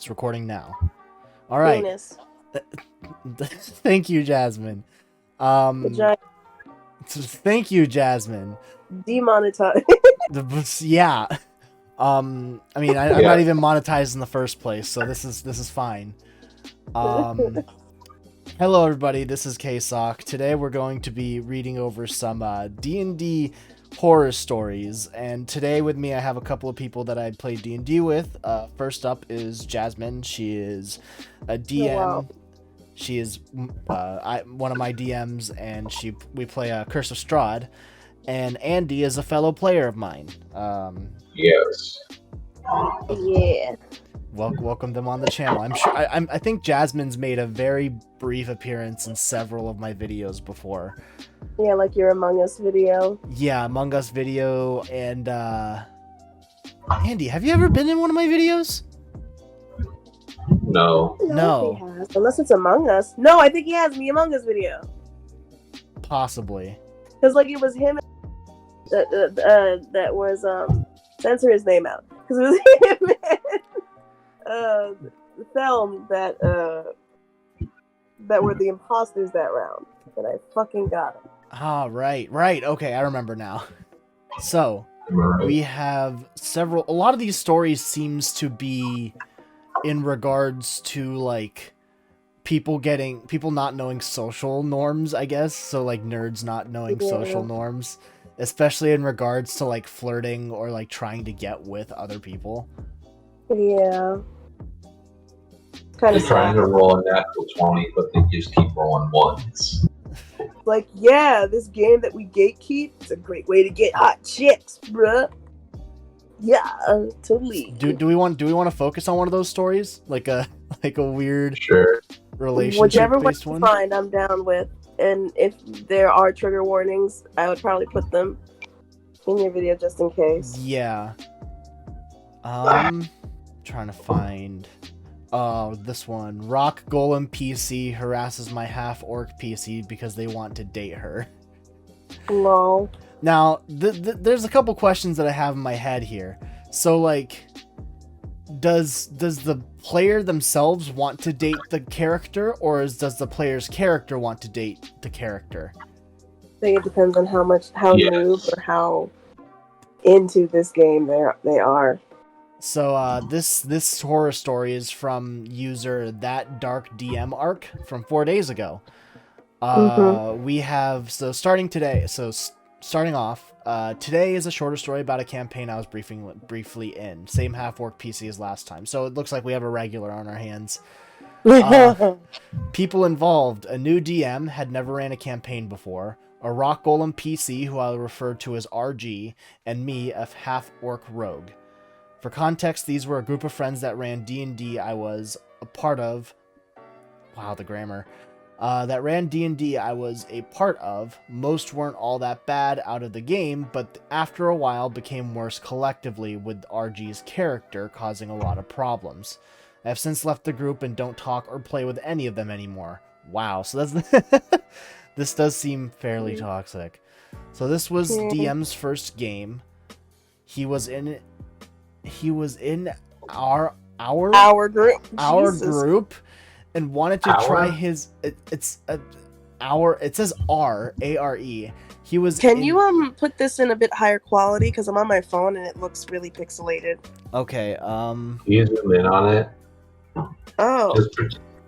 It's recording now. All right. Penis. Thank you, Jasmine. Vagina. Thank you, Jasmine. Demonetized. Yeah. I mean, I'm not even monetized in the first place, so this is fine. Hello, everybody. This is K-Sawk. Today, we're going to be reading over some D&D horror stories, and today with me, I have a couple of people that I played D&D with. First up is Jasmine. She is a DM. Oh, wow. She is one of my DMs, and we play Curse of Strahd. And Andy is a fellow player of mine. Yes. Yeah. Welcome them on the channel. I'm sure. I think Jasmine's made a very brief appearance in several of my videos before. Yeah, like your Among Us video. Yeah, Among Us video, and Andy, have you ever been in one of my videos? No. No. He has. Unless it's Among Us. No, I think he has the Among Us video. Possibly. Because like it was him that was censor his name out. Because it was him and Thelm that were the imposters that round. And I fucking got him. Ah, right. Okay, I remember now. So, we have a lot of these stories seems to be in regards to, like, people not knowing social norms, I guess. So, like, nerds not knowing social norms. Especially in regards to, like, flirting or, like, trying to get with other people. Yeah. Kind They're of trying to roll a natural 20, but they just keep rolling ones. like, yeah, this game that we gatekeep, it's a great way to get hot chicks, bruh. Yeah, totally. Do we want to focus on one of those stories? Like a weird relationship Whichever one based you one? find, I'm down with. And if there are trigger warnings, I would probably put them in your video just in case. Yeah. Trying to find this one. Rock Golem PC harasses my half-orc PC because they want to date her. No. Now, there's a couple questions that I have in my head here. So, like, does the player themselves want to date the character, or does the player's character want to date the character? I think it depends on how noob or how into this game they are. So this horror story is from user That Dark DM Arc from 4 days ago. We have starting off. Today is a shorter story about a campaign I was briefly in. Same half-orc PC as last time, so it looks like we have a regular on our hands. People involved: a new DM had never ran a campaign before, a rock golem PC who I'll refer to as RG, and me, a half-orc rogue. For context, these were a group of friends that ran D&D I was a part of. Wow, the grammar. That ran D&D I was a part of. Most weren't all that bad out of the game, but after a while became worse collectively, with RG's character causing a lot of problems. I have since left the group and don't talk or play with any of them anymore. Wow, so that's this does seem fairly toxic. So this was DM's first game. He was in our group. Group, and wanted to try his. It says R-A-R-E. He was. Can you put this in a bit higher quality, because I'm on my phone and it looks really pixelated. Okay. You zoom in on it. Oh.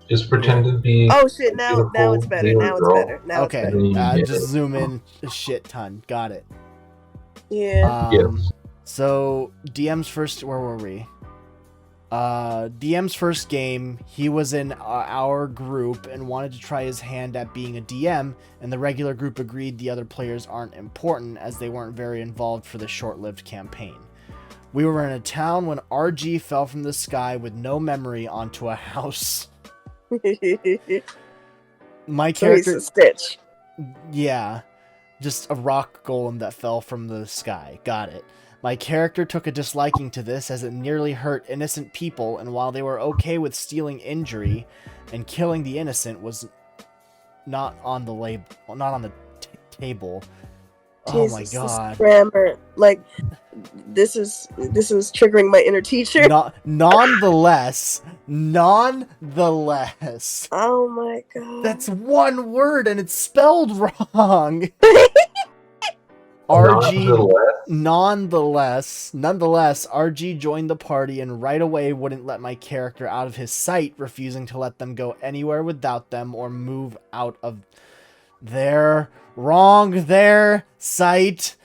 Just pretend to be. Oh shit! Now it's better. Now it's better. Okay. Just zoom in a shit ton. Got it. Yeah. Yes. So DM's first. Where were we? DM's first game, he was in our group and wanted to try his hand at being a DM, and the regular group agreed the other players aren't important as they weren't very involved for the short-lived campaign. We were in a town when RG fell from the sky with no memory onto a house. My character... So he's a Stitch. Yeah. Just a rock golem that fell from the sky. Got it. My character took a disliking to this as it nearly hurt innocent people, and while they were okay with stealing injury and killing the innocent was not on the table. Oh my Jesus, this god. grammar, like, this is triggering my inner teacher. Nonetheless. Oh my god. That's one word and it's spelled wrong. RG. Nonetheless, RG joined the party and right away wouldn't let my character out of his sight, refusing to let them go anywhere without them or move out of their sight.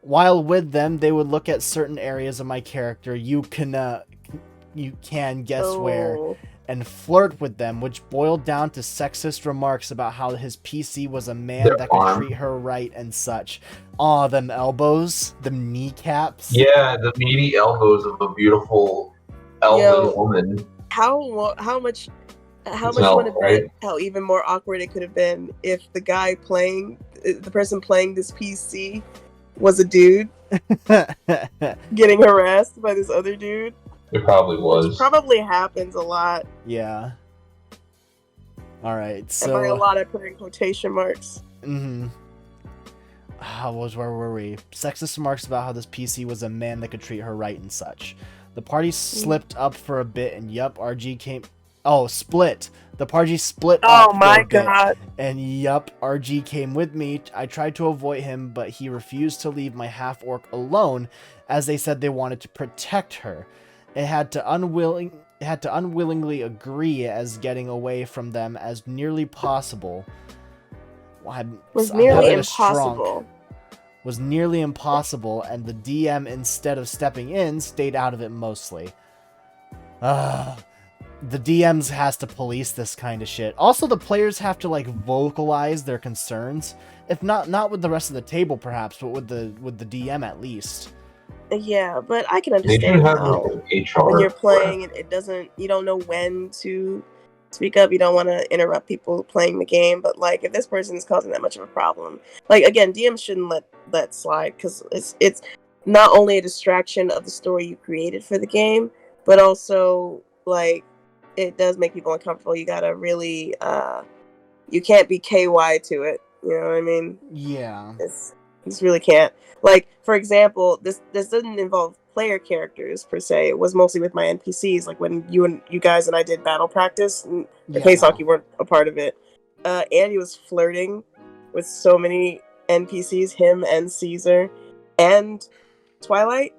While with them, they would look at certain areas of my character. You can guess where, and flirt with them, which boiled down to sexist remarks about how his PC was a man that could treat her right and such. Aw, them elbows, them kneecaps. Yeah, the meaty elbows of a beautiful elven woman. How much would have been, how even more awkward it could have been if the person playing this PC was a dude getting harassed by this other dude. It probably was. Which probably happens a lot. Yeah. Alright, so... And by a lot, I put in quotation marks. Mm-hmm. Where were we? Sexist remarks about how this PC was a man that could treat her right and such. The party slipped up for a bit, and RG came... Oh, split. The party split up for a bit, and RG came with me. I tried to avoid him, but he refused to leave my half-orc alone, as they said they wanted to protect her. It had to unwillingly agree as getting away from them as nearly possible. Was nearly impossible, and the DM, instead of stepping in, stayed out of it mostly. The DMs has to police this kind of shit. Also, the players have to like vocalize their concerns, if not with the rest of the table, perhaps, but with the DM at least. Yeah, but I can understand how when you're playing, you don't know when to speak up. You don't want to interrupt people playing the game. But like, if this person is causing that much of a problem, like again, DMs shouldn't let that slide, because it's not only a distraction of the story you created for the game, but also like it does make people uncomfortable. You gotta really, you can't be KY to it. You know what I mean? Yeah. This really can't. Like, for example, this doesn't involve player characters per se. It was mostly with my NPCs. Like when you guys and I did battle practice, and K-Sawk, you weren't a part of it. Andy was flirting with so many NPCs, him and Caesar, and Twilight,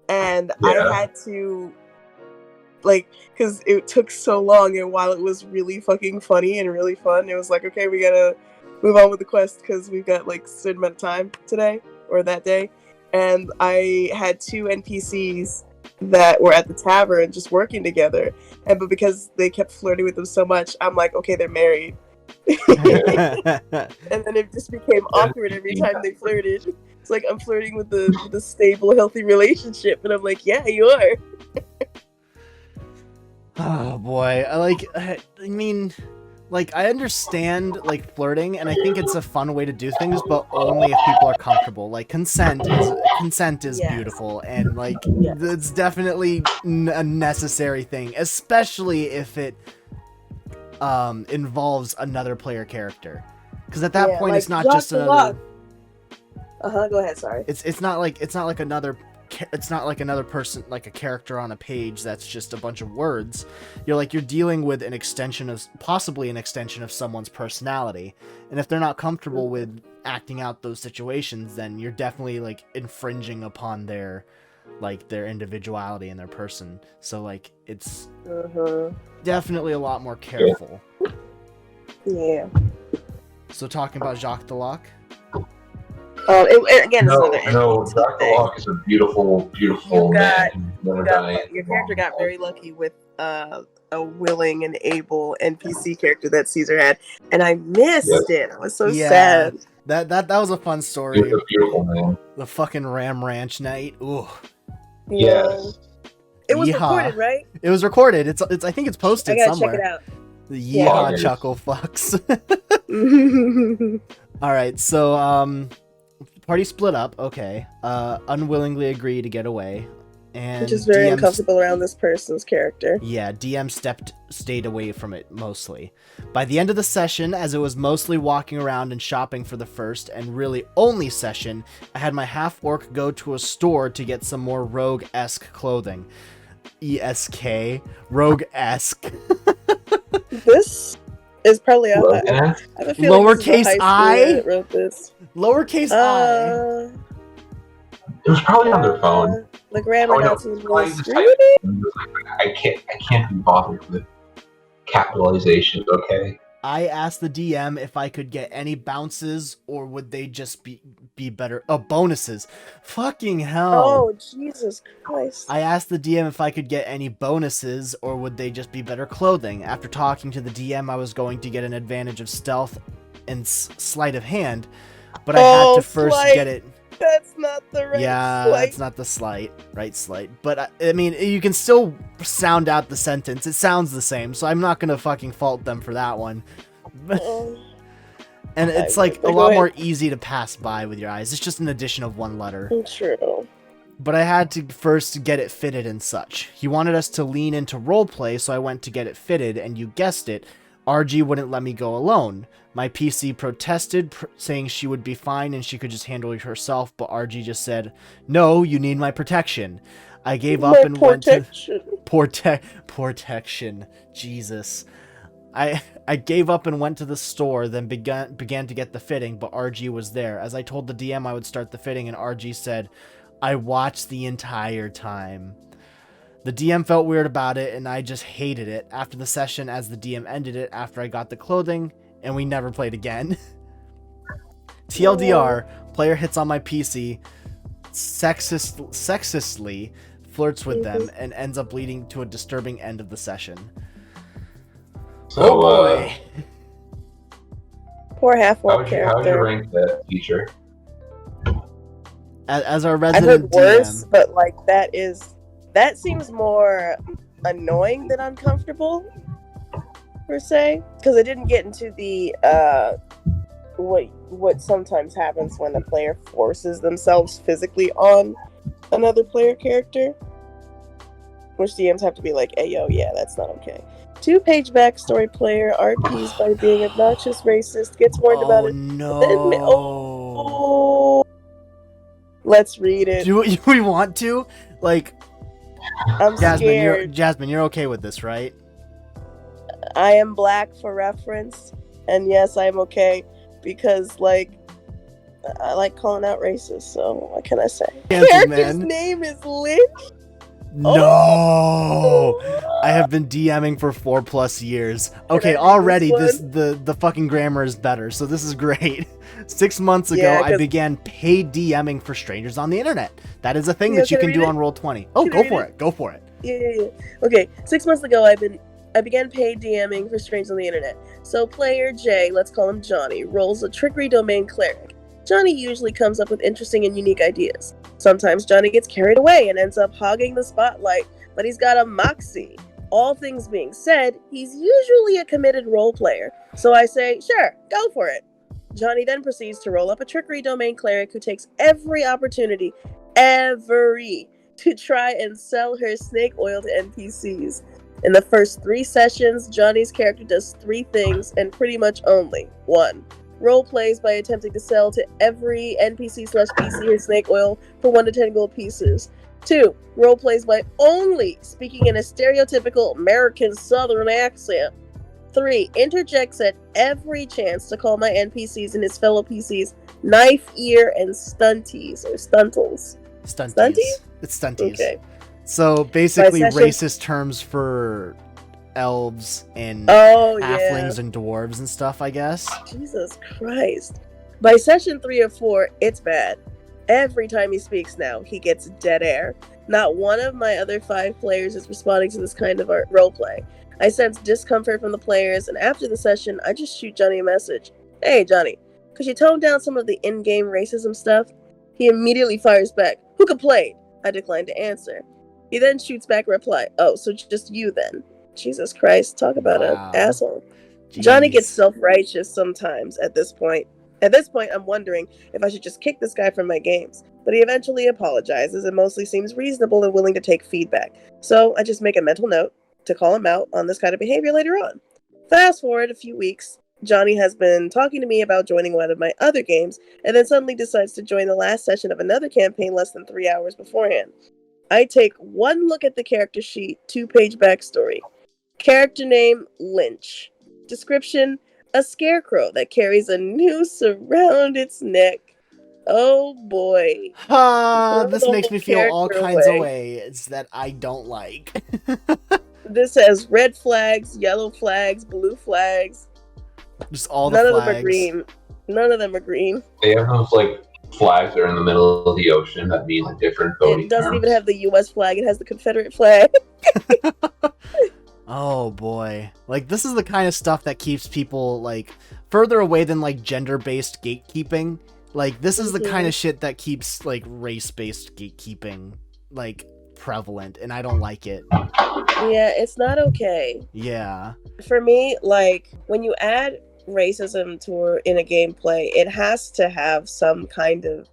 and I had to, like, because it took so long, and while it was really fucking funny and really fun, it was like, okay, we gotta move on with the quest because we've got like a certain amount of time today or that day. And I had 2 NPCs that were at the tavern just working together, but because they kept flirting with them so much, I'm like, okay, they're married. And then it just became awkward every time they flirted. It's like I'm flirting with the stable, healthy relationship, and I'm like, yeah, you are. Oh boy, I mean, like, I understand, like, flirting, and I think it's a fun way to do things, but only if people are comfortable. Like, consent is beautiful, and, like, it's definitely a necessary thing, especially if it involves another player character. Because at that point, like, it's not just another... Go ahead, sorry. It's not like another person, like a character on a page that's just a bunch of words. You're dealing with possibly an extension of someone's personality. And if they're not comfortable with acting out those situations, then you're definitely like infringing upon their individuality and their person. So like, it's definitely a lot more careful. Yeah. So talking about Jacques the Lock. Again, no, Jacques the Lock is a beautiful man. Your character got very lucky with a willing and able NPC character that Caesar had, and I missed it. I was so sad. That was a fun story. He's a beautiful man. The fucking Ram Ranch night. Ooh. Yes. It was recorded, right? It was recorded. It's I think it's posted somewhere. I gotta check it out. The yeehaw chuckle fucks. All right, so party split up. Okay. Unwillingly agree to get away. And Which is very DM uncomfortable around this person's character. Yeah, DM stayed away from it mostly. By the end of the session, as it was mostly walking around and shopping for the first and really only session, I had my half-orc go to a store to get some more rogue-esque clothing. ESK. Rogue-esque. This is probably a Well, I yeah. have a feeling Lowercase this is a high I? schooler that wrote this. Lowercase I. It was probably on their phone. The grammar Oh, no, Nazi was probably really just screaming. I can't be bothered with capitalizations, okay? I asked the DM if I could get any bounces or would they just be better. Oh, bonuses. Fucking hell. Oh, Jesus Christ. I asked the DM if I could get any bonuses or would they just be better clothing. After talking to the DM, I was going to get an advantage of stealth and sleight of hand, but I had to first sleight. Get it. That's not the right Yeah, sleight. that's not the sleight. But I mean, you can still sound out the sentence. It sounds the same, so I'm not going to fucking fault them for that one. And it's like a lot more easy to pass by with your eyes. It's just an addition of one letter. True. But I had to first get it fitted and such. He wanted us to lean into roleplay, so I went to get it fitted, and you guessed it, RG wouldn't let me go alone. My PC protested, saying she would be fine and she could just handle it herself, but RG just said, "No, you need my protection." I gave up and went to... Protection. Jesus. I gave up and went to the store, then began to get the fitting, but RG was there. As I told the DM I would start the fitting, and RG said, "I watched the entire time." The DM felt weird about it, and I just hated it. After the session, as the DM ended it, after I got the clothing, and we never played again. TLDR, player hits on my PC, sexistly flirts with them, and ends up leading to a disturbing end of the session. So, oh boy! Poor half-orc how would you character. rank that teacher? As our I've resident heard worse, DM, but like that seems more annoying than uncomfortable, per se, because it didn't get into the what sometimes happens when a player forces themselves physically on another player character, which DMs have to be like, "Hey, yo, yeah, that's not okay." 2-page backstory player RPs by being obnoxious racist, gets warned about it. No. Let's read it. Do we want to? Like, I'm scared. Jasmine, you're okay with this, right? I am black for reference, and yes, I'm okay because, like, I like calling out racists. So what can I say? Character's name is Lynch. No, I have been DMing for 4+ years. Okay, already the fucking grammar is better, so this is great. 6 months ago, I began paid DMing for strangers on the internet. That is a thing that you can do on Roll20. Oh, go for it. Go for it. Yeah. Okay, 6 months ago, I began paid DMing for strangers on the internet. So player J, let's call him Johnny, rolls a trickery domain cleric. Johnny usually comes up with interesting and unique ideas. Sometimes Johnny gets carried away and ends up hogging the spotlight, but he's got a moxie. All things being said, he's usually a committed role player. So I say, sure, go for it. Johnny then proceeds to roll up a trickery domain cleric who takes every opportunity, to try and sell her snake oil to NPCs. In the first 3 sessions, Johnny's character does 3 things, and pretty much only 1. Role plays by attempting to sell to every NPC/PC her snake oil for 1 to 10 gold pieces. 2. Role plays by only speaking in a stereotypical American Southern accent. 3. Interjects at every chance to call my NPCs and his fellow PCs knife, ear, and stunties, or stuntles. Stunties? It's stunties. Okay. So basically racist terms for elves and halflings and dwarves and stuff, I guess. Jesus Christ. By session 3 or 4, it's bad. Every time he speaks now, he gets dead air. Not one of my other 5 players is responding to this kind of roleplay. I sense discomfort from the players, and after the session, I just shoot Johnny a message. Hey, Johnny, could you tone down some of the in-game racism stuff? He immediately fires back, who complained? I decline to answer. He then shoots back a reply, oh, so just you then. Jesus Christ, talk about an asshole. Jeez. Johnny gets self-righteous sometimes at this point. At this point, I'm wondering if I should just kick this guy from my games. but he eventually apologizes and mostly seems reasonable and willing to take feedback. So I just make a mental note to call him out on this kind of behavior later on. Fast forward a few weeks, Johnny has been talking to me about joining one of my other games, and then suddenly decides to join the last session of another campaign less than 3 hours beforehand. I take one look at the character sheet, 2-page backstory. Character name, Lynch. Description, a scarecrow that carries a noose around its neck. Oh boy. This makes me feel all kinds of ways that I don't like. This has red flags, yellow flags, blue flags. Just all the flags. None of them are green. None of them are green. They have those like flags that are in the middle of the ocean that mean like different voting. It doesn't even have the U.S. flag. It has the Confederate flag. Oh boy. Like, this is the kind of stuff that keeps people, like, further away than, like, gender-based gatekeeping. Like, this is the kind of shit that keeps, like, race-based gatekeeping, like, prevalent, and I don't like it. Yeah, it's not okay. Yeah. For me, like, when you add racism in a gameplay, it has to have some kind of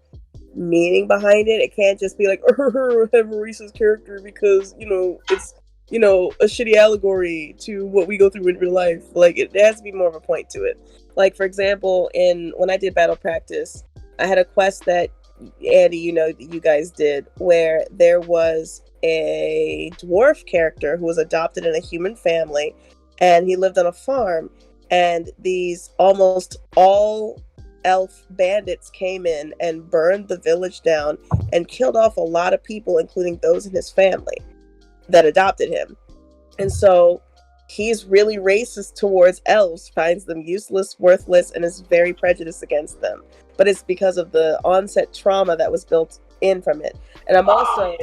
meaning behind it. It can't just be like, have a racist character because, it's a shitty allegory to what we go through in real life. Like, it has to be more of a point to it. Like, for example, when I did battle practice, I had a quest that, Andy, you guys did, where there was a dwarf character who was adopted in a human family, and he lived on a farm, and these almost all elf bandits came in and burned the village down and killed off a lot of people, including those in his family that adopted him. And so he's really racist towards elves, finds them useless, worthless, and is very prejudiced against them. But it's because of the onset trauma that was built in from it. And I'm also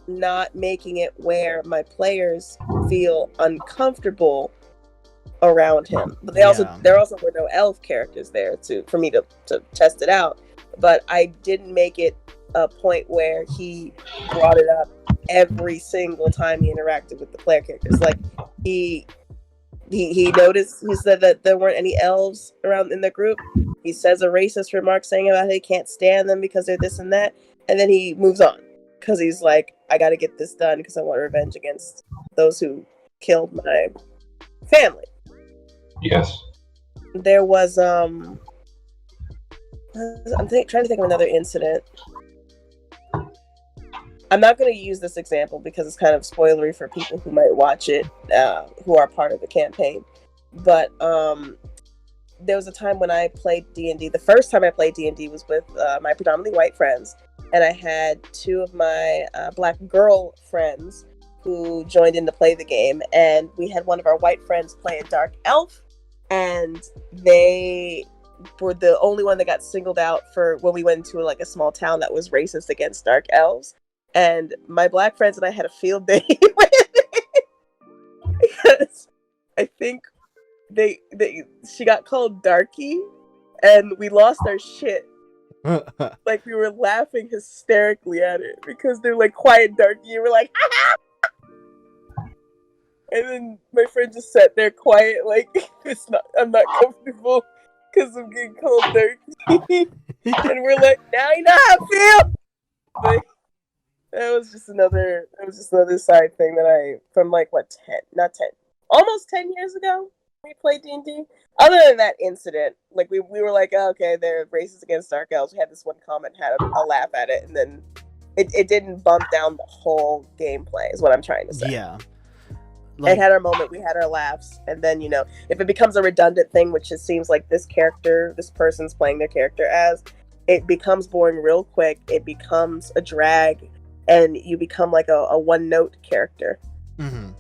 not making it where my players feel uncomfortable around him. But there also were no elf characters there for me to test it out. But I didn't make it a point where he brought it up every single time he interacted with the player characters. Like, he noticed, he said that there weren't any elves around in the group. He says a racist remark saying about how he can't stand them because they're this and that, and then he moves on because he's like, I gotta get this done because I want revenge against those who killed my family. Yes. There was I'm trying to think of another incident. I'm not going to use this example because it's kind of spoilery for people who might watch it, who are part of the campaign. But there was a time when I played D&D. The first time I played D&D was with my predominantly white friends. And I had two of my black girl friends who joined in to play the game. And we had one of our white friends play a dark elf. And they were the only one that got singled out for when we went into like a small town that was racist against dark elves. And my black friends and I had a field day with it because I think she got called darky, and we lost our shit. Like, we were laughing hysterically at it because they're like, quiet darky, and we're like, ha. And then my friend just sat there quiet, like, I'm not comfortable because I'm getting called darky. And we're like, now you know how I feel. Like, that was just another side thing that from like, almost 10 years ago, we played D&D. Other than that incident, like, we were like, oh, okay, they're racist against dark elves. We had this one comment, had a laugh at it, and then it didn't bump down the whole gameplay, is what I'm trying to say. Yeah. Like, it had our moment, we had our laughs, and then, if it becomes a redundant thing, which it seems like this person's playing their character as, it becomes boring real quick, it becomes a drag, and you become like a one-note character. Mm-hmm.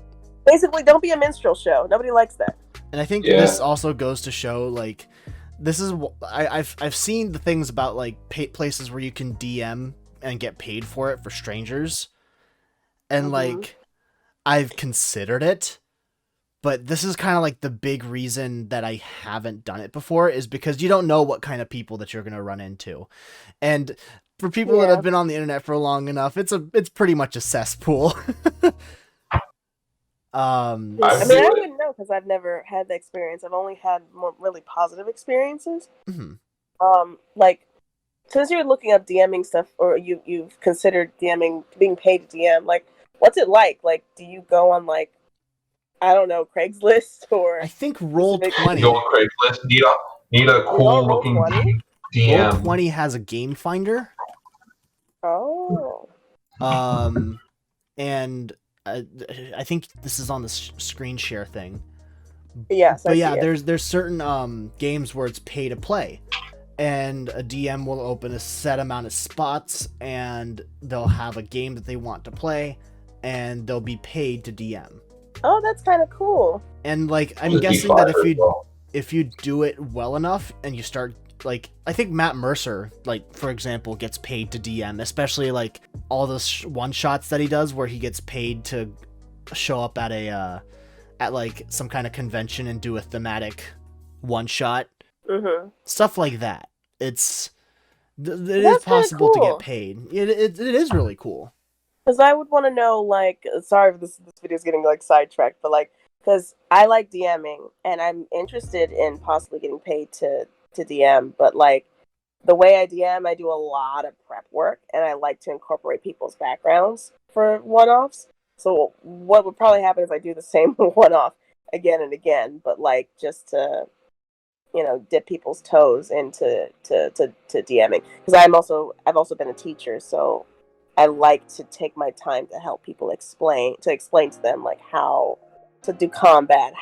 Basically, don't be a minstrel show. Nobody likes that. And I think this also goes to show, like, this is I've seen the things about, like, places where you can DM and get paid for it for strangers, and like, I've considered it, but this is kind of like the big reason that I haven't done it before, is because you don't know what kind of people that you're going to run into. And for people that have been on the internet for long enough, it's pretty much a cesspool. I mean, I wouldn't know because I've never had the experience. I've only had more really positive experiences. Mm-hmm. Like, since you're looking up DMing stuff, or you've considered DMing, being paid to DM, like, what's it like? Like, do you go on, like, I don't know, Craigslist or I think Roll20. Go on Craigslist. Need a cool looking Roll20? DM. Roll20 has a game finder. Oh. And I think this is on the screen share thing. Yes, but yeah, there's certain games where it's pay to play, and a DM will open a set amount of spots, and they'll have a game that they want to play, and they'll be paid to DM. Oh, that's kind of cool. And like, I'm guessing that if you do it well enough and you start, like, I think Matt Mercer, like, for example, gets paid to DM, especially like all those one shots that he does where he gets paid to show up at a at like some kind of convention and do a thematic one shot. Mm-hmm. Stuff like that. It is possible to get paid. It is really cool. Because I would want to know, like, sorry if this video is getting, like, sidetracked, but, like, because I like DMing, and I'm interested in possibly getting paid to DM, but, like, the way I DM, I do a lot of prep work, and I like to incorporate people's backgrounds for one-offs. So what would probably happen is I do the same one-off again and again, but, like, just to, you know, dip people's toes into to DMing. Because I've also been a teacher, so I like to take my time to help people explain to them, like, how to do combat,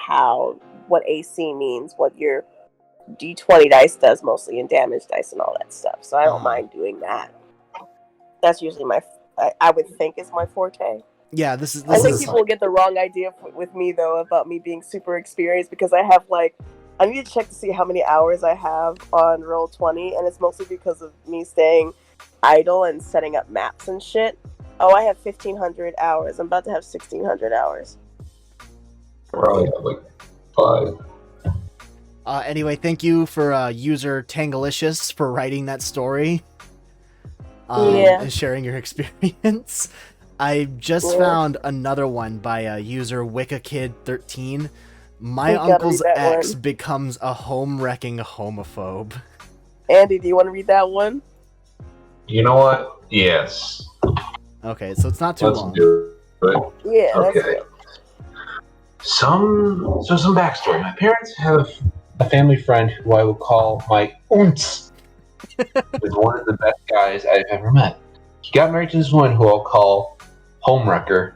what AC means, what your D20 dice does mostly, and damage dice and all that stuff. So I don't mind doing that. That's usually I would think is my forte. Yeah, I think people will get the wrong idea with me, though, about me being super experienced, because I have, like, I need to check to see how many hours I have on Roll20, and it's mostly because of me staying idle and setting up maps and shit. Oh, I have 1,500 hours. I'm about to have 1,600 hours. Probably have like 5. Anyway, thank you for user Tangalicious for writing that story. And sharing your experience. I just found another one by user WiccaKid13. My uncle's ex becomes a home-wrecking homophobe. Andy, do you want to read that one? You know what? Yes. Okay, so it's not too long. Let's do it. Yeah. Okay. Some backstory. My parents have a family friend who I will call my Oonts. Is one of the best guys I've ever met. He got married to this woman who I'll call Homewrecker.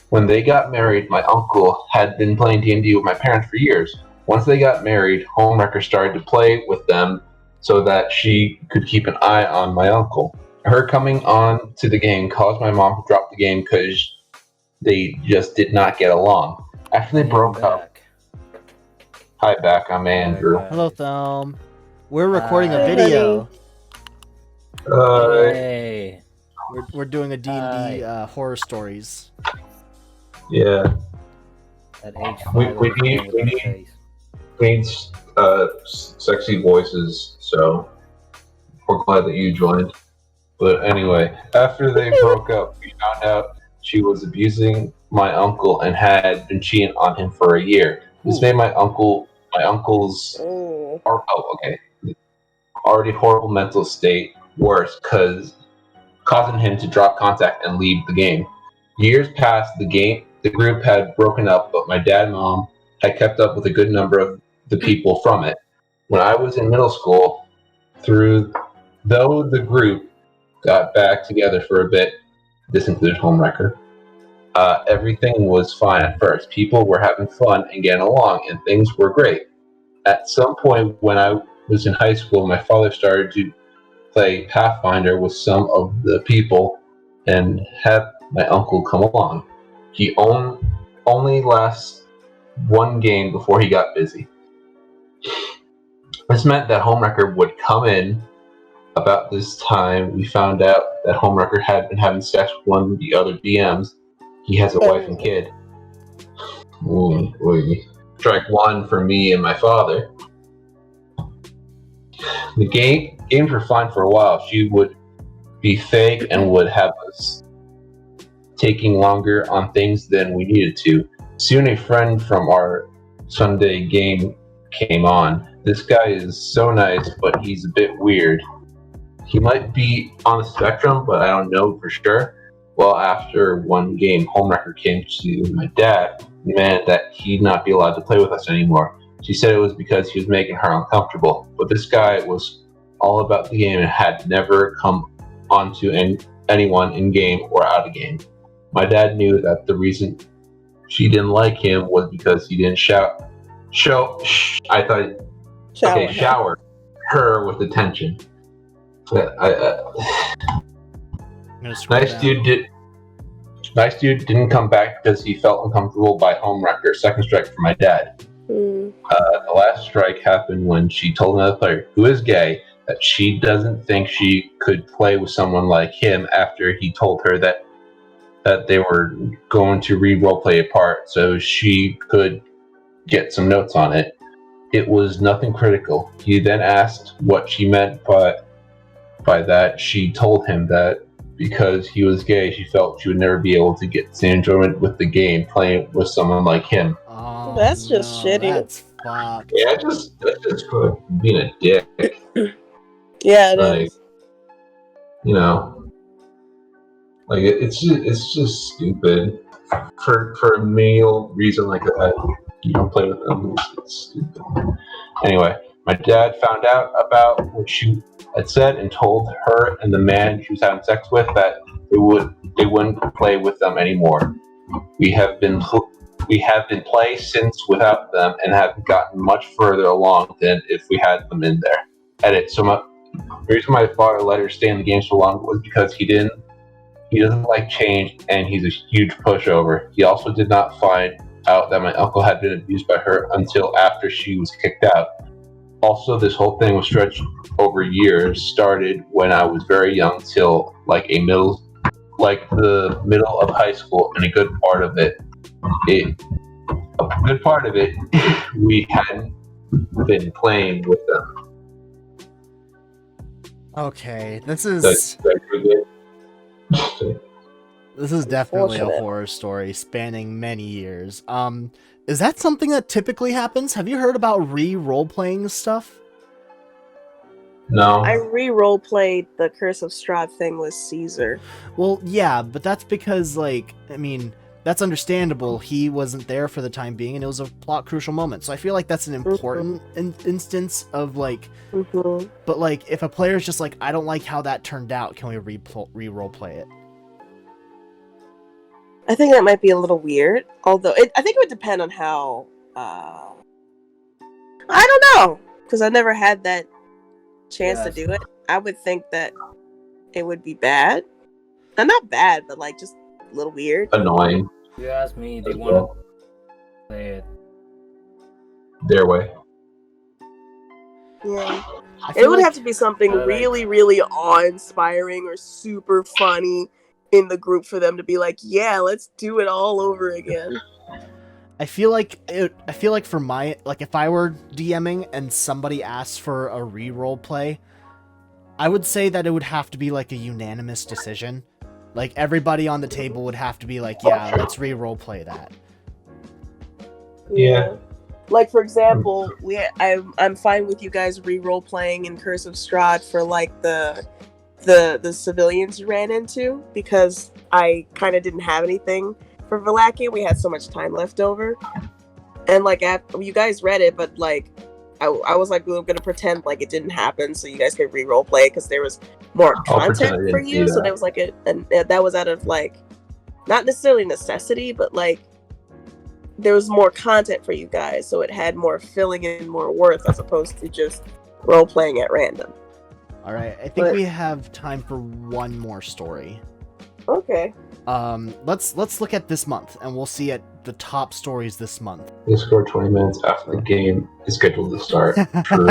When they got married, my uncle had been playing D&D with my parents for years. Once they got married, Homewrecker started to play with them so that she could keep an eye on my uncle. Her coming on to the game caused my mom to drop the game because they just did not get along. After they broke up... Hi, back. I'm Andrew. Hello, Thelm. We're recording a video. Hey. We're doing a D&D horror stories. Yeah. At age 5, we need sexy voices, so we're glad that you joined. But anyway, after they broke up, we found out she was abusing my uncle and had been cheating on him for a year. This made my uncle's already horrible mental state worse, causing him to drop contact and leave the game. Years passed, the group had broken up, but my dad and mom had kept up with a good number of the people from it. When I was in middle school, though the group got back together for a bit, this included Homewrecker, everything was fine at first. People were having fun and getting along, and things were great. At some point when I was in high school, my father started to play Pathfinder with some of the people and had my uncle come along. He only lasts one game before he got busy. This meant that Homewrecker would come in. About this time, we found out that Homewrecker had been having sex with one of the other DMs. He has a wife and kid. Strike one for me and my father. The games were fine for a while. She would be fake and would have us taking longer on things than we needed to. Soon a friend from our Sunday game came on. This guy is so nice, but he's a bit weird. he might be on the spectrum, but I don't know for sure. Well, after one game, Homewrecker came to my dad and demanded that he not be allowed to play with us anymore. She said it was because he was making her uncomfortable, but this guy was all about the game and had never come onto anyone in game or out of game. My dad knew that the reason she didn't like him was because he didn't shower her with attention. Nice dude didn't come back because he felt uncomfortable by Homewrecker. Second strike for my dad. The last strike happened when she told another player, who is gay, that she doesn't think she could play with someone like him after he told her that they were going to re-roleplay a part so she could get some notes on it. It was nothing critical. He then asked what she meant by that. She told him that because he was gay, she felt she would never be able to get the same enjoyment with the game playing with someone like him. Oh, that's just shitty. That's fucked. Yeah, that's just being a dick. Yeah, it is. You know, like it's just stupid for a menial reason like that. You don't play with them. It's stupid. Anyway, my dad found out about what she had said and told her and the man she was having sex with that they wouldn't play with them anymore. We have been play since without them and have gotten much further along than if we had them in there. Edit. So the reason my father let her stay in the game so long was because he doesn't like change and he's a huge pushover. He also did not find out that my uncle had been abused by her until after she was kicked out. Also, this whole thing was stretched over years, started when I was very young till the middle of high school, and a good part of it, we hadn't been playing with them. Okay, this is definitely a horror story spanning many years. Is that something that typically happens? Have you heard about role-playing stuff? No. I re-role-played the Curse of Strahd thing with Caesar. Well, yeah, but that's because, that's understandable. He wasn't there for the time being, and it was a plot-crucial moment. So I feel like that's an important instance of, But, if a player's just I don't like how that turned out, can we re-role-play it? I think that might be a little weird. Although, I think it would depend on how... I don't know! Because I never had that chance to do it. I would think that it would be bad. Not bad, but just a little weird. Annoying. If you ask me, they want to play it their way. Yeah. It would have to be something really, really awe-inspiring or super funny in the group for them to be yeah, let's do it all over again. I feel like for my if I were DMing and somebody asked for a re-roll play, I would say that it would have to be a unanimous decision. Everybody on the table would have to be yeah, let's re-roll play that. Yeah. For example, I'm fine with you guys re-roll playing in Curse of Strahd for the civilians you ran into, because I kind of didn't have anything for Valaki. We had so much time left over, and after you guys read it, but I was we were gonna pretend it didn't happen so you guys could re-roll play because there was more content for you. So there was that was out of not necessarily necessity, but there was more content for you guys, so it had more filling and more worth as opposed to just role playing at random. All right, I think we have time for one more story. Okay. Let's look at this month, and we'll see at the top stories this month. They score 20 minutes after the game is scheduled to start. True.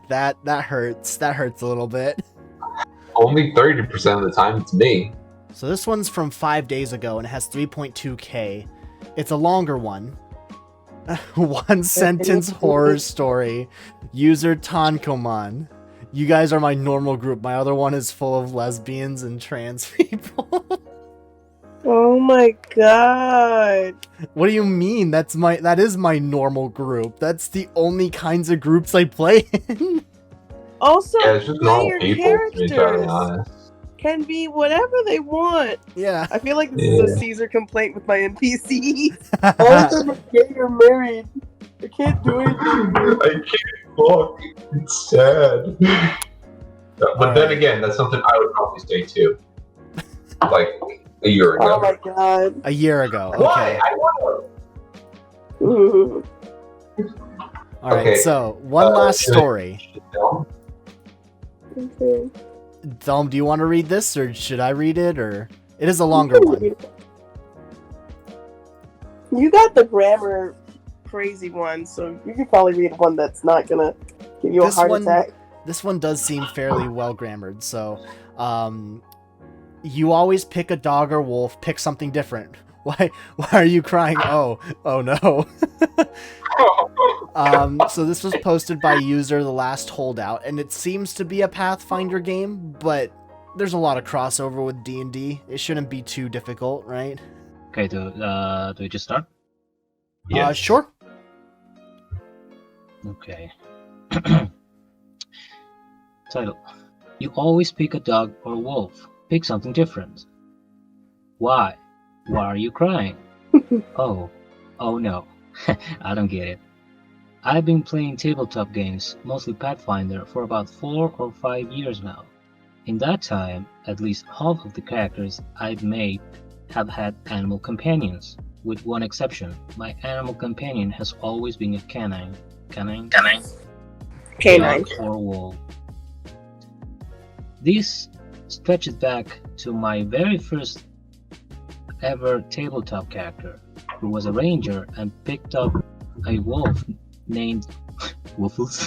That hurts. That hurts a little bit. Only 30% of the time it's me. So this one's from 5 days ago, and it has 3.2k. It's a longer one. One sentence horror story. User Tankoman. You guys are my normal group. My other one is full of lesbians and trans people. Oh my god. What do you mean? That is my normal group. That's the only kinds of groups I play in. Also, Yeah, it's just normal player people, to be entirely characters honest. can be whatever they want. Yeah. I feel like this Yeah. is a Caesar complaint with my NPCs. All of them are gay or married. I can't do anything. I can't walk. It's sad. But then again, that's something I would probably say too. Like a year ago. Oh my god. A year ago. Why? Okay. I want Ooh. All right. Okay, So one last should I- story. to. Okay. Thelm, do you want to read this, or should I read it? Or it is a longer one. You got the grammar crazy one, so you can probably read one that's not gonna give you a This heart one- attack. This one does seem fairly well grammared. So, you always pick a dog or wolf. Pick something different. Why are you crying? Oh no. So this was posted by user The Last Holdout, and it seems to be a Pathfinder game, but there's a lot of crossover with D&D. It shouldn't be too difficult, right? Okay, do we just start? Yes. Sure. Okay. Title. You always pick a dog or a wolf. Pick something different. Why? Why are you crying? Oh no. I don't get it. I've been playing tabletop games, mostly Pathfinder, for about 4 or 5 years now. In that time, at least half of the characters I've made have had animal companions, with one exception. My animal companion has always been a canine. Canine. Dog or wolf. This stretches back to my very first ever tabletop character, who was a ranger and picked up a wolf named Woofles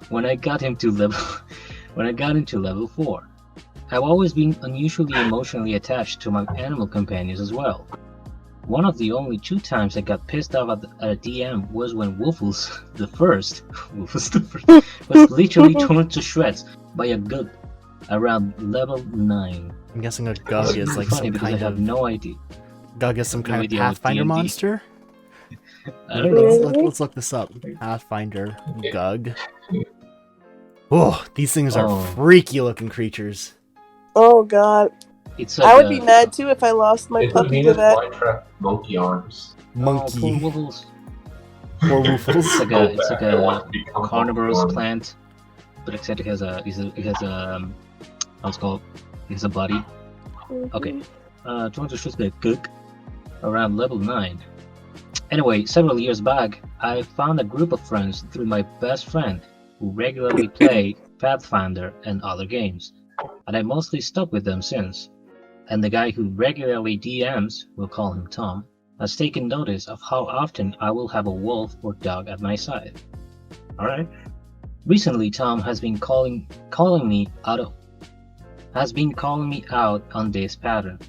when I got into level 4. I've always been unusually emotionally attached to my animal companions as well. One of the only 2 times I got pissed off at a DM was when Woofles the first was literally torn to shreds by a gug around level 9. I'm guessing a Gug is like funny some because I kind have of no idea. Gug is some no kind of idea what Pathfinder D&D. monster. I don't know. Let's look this up. Pathfinder Gug. Oh, these things are Oh. freaky looking creatures. Oh god. It's I would be mad too if I lost my It's a puppy to Venus that. flytrap monkey arms. Monkey. poor Woofles. Or Woofles. It's like I want a to become carnivorous monkey arms. plant, but except it has what's called, it has a body. Okay. Trying to shoot the cook around level 9. Anyway, several years back, I found a group of friends through my best friend who regularly play Pathfinder and other games, and I mostly stuck with them since. And the guy who regularly DMs, we'll call him Tom, has taken notice of how often I will have a wolf or dog at my side. Alright? Recently, Tom has been calling me out on this pattern.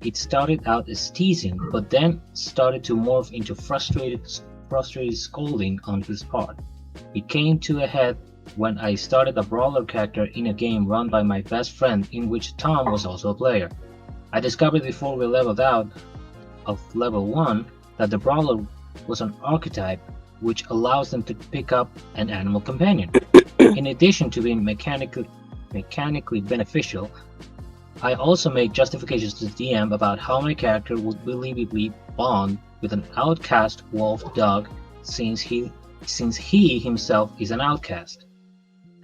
It started out as teasing, but then started to morph into frustrated scolding on his part. It came to a head when I started a brawler character in a game run by my best friend in which Tom was also a player. I discovered before we leveled out of level 1 that the brawler was an archetype which allows them to pick up an animal companion. In addition to being mechanically beneficial, I also made justifications to the DM about how my character would believably bond with an outcast wolf dog since he himself is an outcast.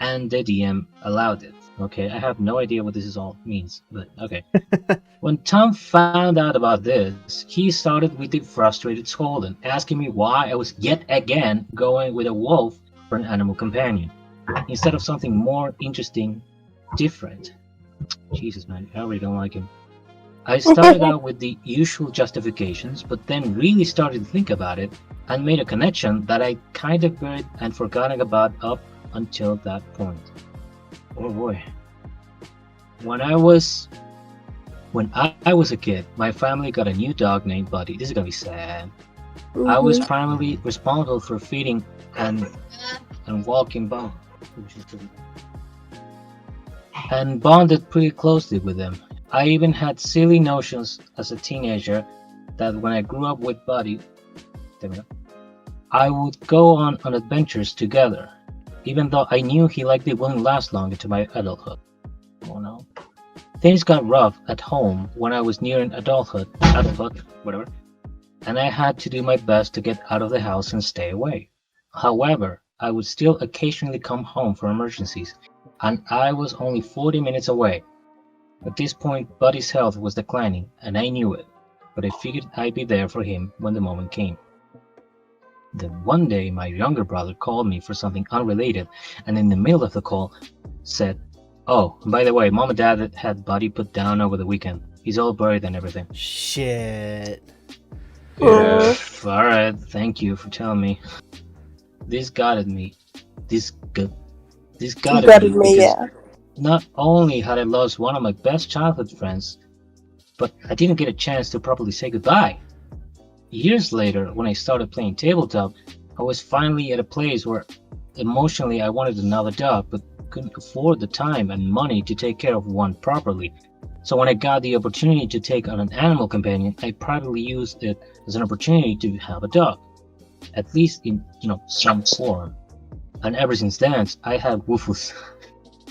And the DM allowed it. Okay, I have no idea what this all means, but okay. When Tom found out about this, he started with the frustrated scolding, asking me why I was yet again going with a wolf for an animal companion, instead of something more interesting, different. Jesus, man, I really don't like him. I started out with the usual justifications, but then really started to think about it and made a connection that I kind of buried and forgotten about up until that point. Oh boy. When I was a kid, my family got a new dog named Buddy. This is gonna be sad. I was primarily responsible for feeding and walking Bone. And bonded pretty closely with him. I even had silly notions as a teenager that when I grew up with Buddy, I would go on adventures together. even though I knew he likely wouldn't last long into my adulthood. Oh no. Things got rough at home when I was nearing adulthood, whatever, and I had to do my best to get out of the house and stay away. However, I would still occasionally come home for emergencies, and I was only 40 minutes away. At this point, Buddy's health was declining, and I knew it, but I figured I'd be there for him when the moment came. Then one day, my younger brother called me for something unrelated, and in the middle of the call, said, "Oh, by the way, Mom and Dad had Buddy put down over the weekend. He's all buried and everything." Shit. Yeah. Alright, thank you for telling me. This got at me. This got at me because yeah. not only had I lost one of my best childhood friends, but I didn't get a chance to properly say goodbye. Years later, when I started playing tabletop, I was finally at a place where emotionally I wanted another dog, but couldn't afford the time and money to take care of one properly. So when I got the opportunity to take on an animal companion, I privately used it as an opportunity to have a dog, at least in some form. And ever since then, I had Woofles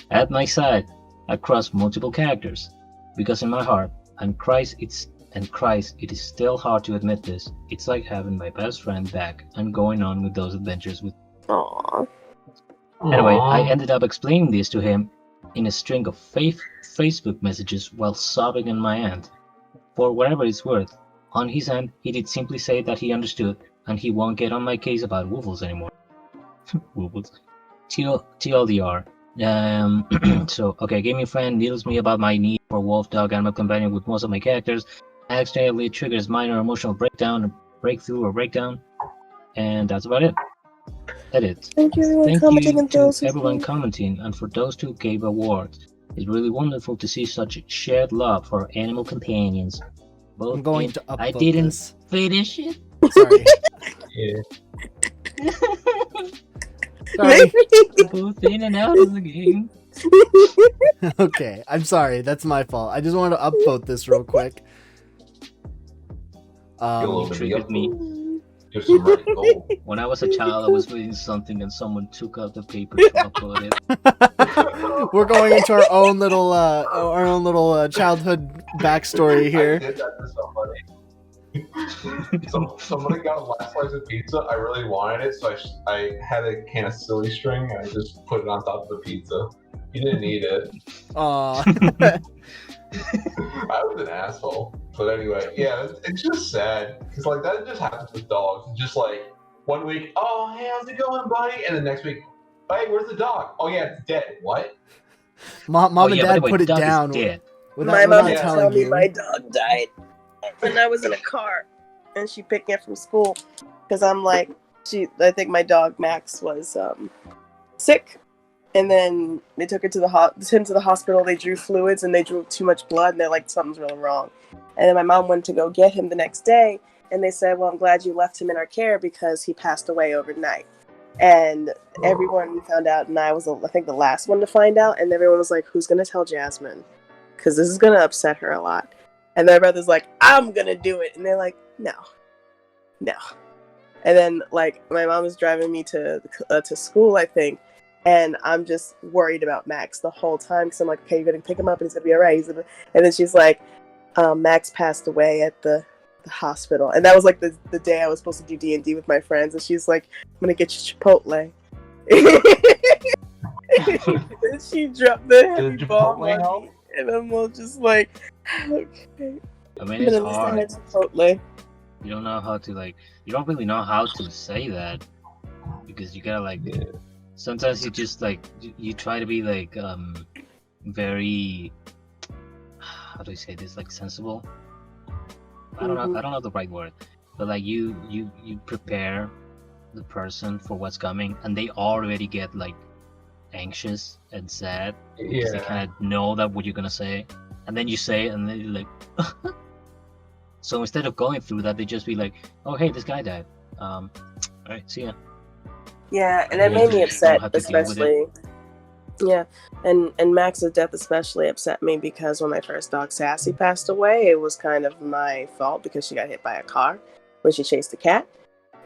at my side across multiple characters, because in my heart, and Christ, it is still hard to admit this, it's like having my best friend back and going on with those adventures with. Aww. Anyway, I ended up explaining this to him in a string of Facebook messages while sobbing on my end. For whatever it's worth, on his end, he did simply say that he understood and he won't get on my case about Woofles anymore. Woofles. TLDR. So, okay, gaming friend needles me about my need for wolf dog animal companion with most of my characters. Accidentally triggers minor emotional breakthrough or breakdown. And that's about it. Edit. Thank you everyone commenting and to those who everyone came. commenting and for those who gave awards. It's really wonderful to see such shared love for animal companions. Both I'm going to upvote I didn't this. finish it. Sorry. Yeah. Sorry. Both in and out of the game. Okay, I'm sorry. That's my fault. I just wanted to upvote this real quick. You Triggered me. Give some right gold. When I was a child, I was reading something and someone took out the paper to upload it. We're going into our own little childhood backstory I here. did that to somebody. Somebody got a last slice of pizza. I really wanted it, so I had a can of silly string and I just put it on top of the pizza. He didn't eat it. Aw. I was an asshole. But anyway, yeah, it's just sad. Because, like, that just happens with dogs. It's just like, one week, oh, hey, how's it going, buddy? And the next week, hey, where's the dog? Oh, yeah, it's dead. What? Mom Oh, and yeah, by the Dad way, put the it dog is down dead. My mom without would tell telling me you. my dog died, and I was in a car, and she picked me up from school because I'm like, I think my dog Max was sick, and then they took him to the hospital. They drew fluids and they drew too much blood, and they're like, something's really wrong. And then my mom went to go get him the next day, and they said, well, I'm glad you left him in our care because he passed away overnight. And everyone found out, and I was, I think, the last one to find out, and everyone was like, who's going to tell Jasmine? Because this is going to upset her a lot. And my brother's like, I'm going to do it. And they're like, no. And then, like, my mom was driving me to school, I think, and I'm just worried about Max the whole time, because I'm like, okay, you're going to pick him up, and he's going to be all right. And then she's like, Max passed away at the hospital. And that was, like, the day I was supposed to do D&D with my friends, and she's like, I'm going to get you Chipotle. And she dropped the heavy bomb on me, and I'm all just like, okay. I mean, it's hard. Chipotle. You don't know how to, like, you don't really know how to say that, because you gotta, like, sometimes you just, like, you try to be, like, very, how do I say this, like, sensible? I don't know the right word, but, like, you prepare the person for what's coming, and they already get, like, anxious and sad, because they kind of know that what you're gonna say, and then you say it, and then you're like, so instead of going through that, they just be like, oh, hey, this guy died. All right, see ya. Yeah, and it made me upset, especially. Yeah, and Max's death especially upset me, because when my first dog, Sassy, passed away, it was kind of my fault, because she got hit by a car when she chased a cat,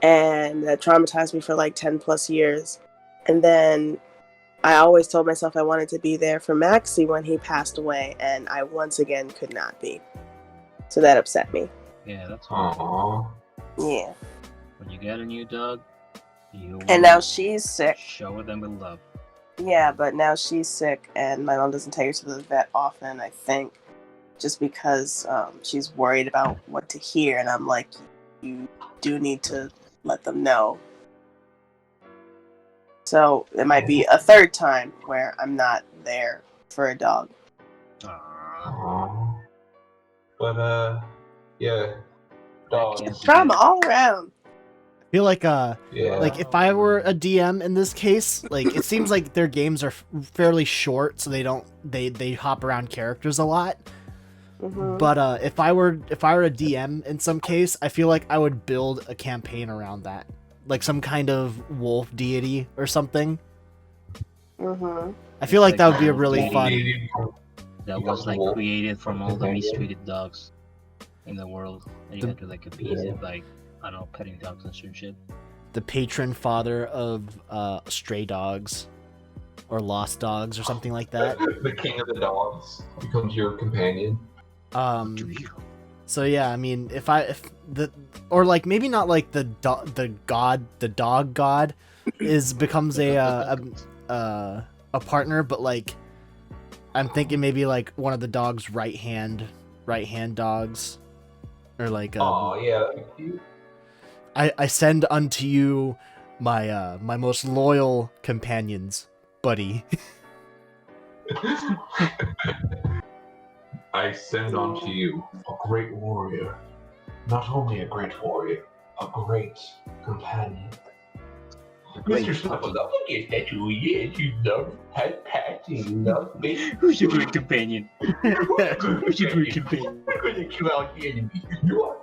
and that traumatized me for like 10 plus years. And then I always told myself I wanted to be there for Maxie when he passed away, and I once again could not be. So that upset me. Yeah, that's hard. Yeah. When you get a new dog, you And now she's sick. shower them with love. Yeah, but now she's sick, and my mom doesn't take her to the vet often, I think, just because she's worried about what to hear. And I'm like, you do need to let them know. So it might be a third time where I'm not there for a dog. Aww. But, yeah. Dogs. Trauma all around. I feel like Yeah. like if I were a DM in this case, like it seems like their games are fairly short, so they hop around characters a lot. Mm-hmm. But if I were a DM in some case, I feel like I would build a campaign around that, like some kind of wolf deity or something. Mm-hmm. I feel like that would be a really fun. That was like created from all the mistreated dogs in the world, and you had to like appease it, like I don't know, petting dogs and shit. The patron father of stray dogs or lost dogs or something like that. The king of the dogs becomes your companion. So yeah, I mean, if like maybe not like the dog god becomes a partner, but like I'm thinking maybe like one of the dog's right hand dogs, or like Oh yeah, that'd be cute. I send unto you my my most loyal companions, buddy. I send unto you a great warrior. Not only a great warrior, a great companion. Mr. Snuffleupagus, yes, that's who he is. You love pets and you love me. Who's your great companion? Who's your great companion? We're gonna kill out the enemy. You are.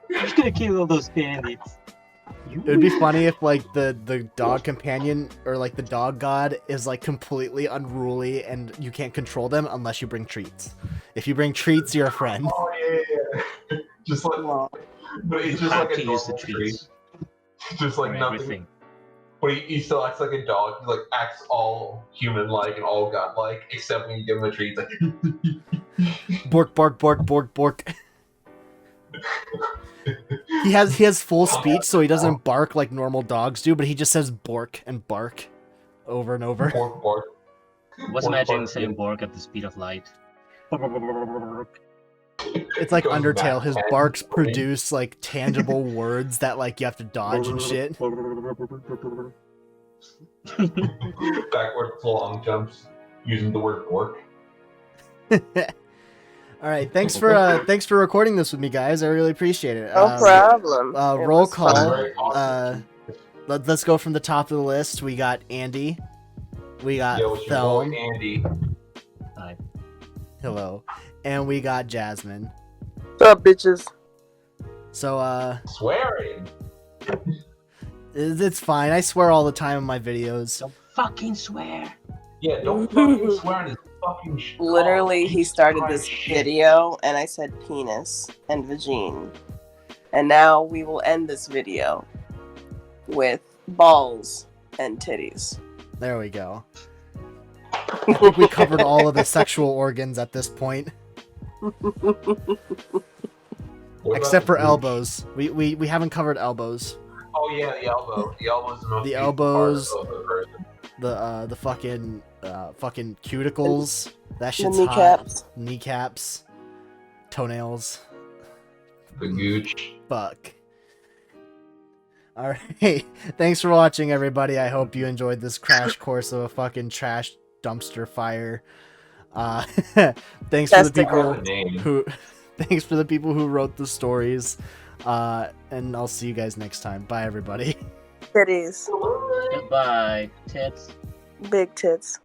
Who's gonna kill all those bandits? It would be funny if like the dog companion or like the dog god is like completely unruly and you can't control them unless you bring treats. If you bring treats, you're a friend. Oh yeah. Just like, but it's just like a normal treat. Just like nothing. Everything. But he still acts like a dog. He like acts all human-like and all god-like, except when you give him a treat, it's like Bork, bark, bark, bork, bork. He has full speech, so he doesn't bark like normal dogs do, but he just says bork and bark over and over. Bork, bark. Was imagining saying Borg at the speed of light. It's like Goes Undertale. back His and barks forth. produce like tangible words that like you have to dodge and shit. Backward long jumps using the word bork. All right, thanks for recording this with me, guys. I really appreciate it. No problem. Roll call. Very awesome. Let's go from the top of the list. We got Andy. We got Yo, it's your boy Thelm. Andy. Hi. Hello. And we got Jasmine. What's up, bitches? So Swearing. it's fine. I swear all the time in my videos. Don't fucking swear. Yeah, don't fucking swear in his fucking shit. Literally, he started this Shit. video, and I said penis and vagine. And now we will end this video with balls and titties. There we go. I think we covered all of the sexual organs at this point. What Except about for the elbows. We haven't covered elbows. Oh yeah, the elbow. The elbow's the most The beautiful elbows. part of a person. The fucking cuticles. That shit's The kneecaps. hot. Kneecaps. Toenails. The gooch. Fuck. Alright. Thanks for watching, everybody. I hope you enjoyed this crash course of a fucking trash dumpster fire. Thanks for the people The name. who thanks for the people who wrote the stories. And I'll see you guys next time. Bye, everybody. Titties. Goodbye, tits. Big tits.